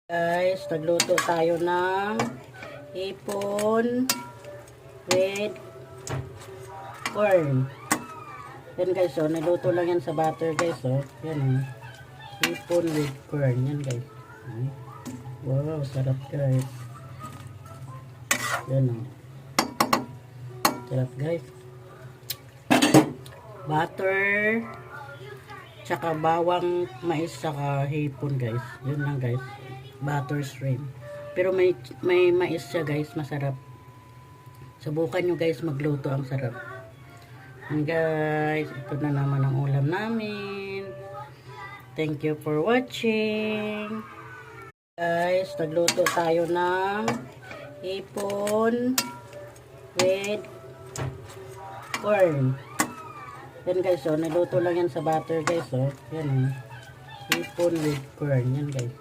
Guys, nagluto tayo ng hipon with corn. Yan guys, oh, niluto lang yan sa butter guys, oh. Yan, oh. Hipon with corn, yan guys. Wow, sarap guys. Yan, oh. Sarap guys. Butter, tsaka bawang mais, tsaka hipon guys. Yun lang guys. Butter shrimp. Pero may mais siya guys, masarap. Subukan nyo guys magluto, ang sarap. And guys, ito na naman ang ulam namin. Thank you for watching. Guys, nagluto tayo ng hipon with corn. Yan guys, oh, niluto lang yan sa butter guys, oh. Yan, oh. Hipon with corn, yan guys.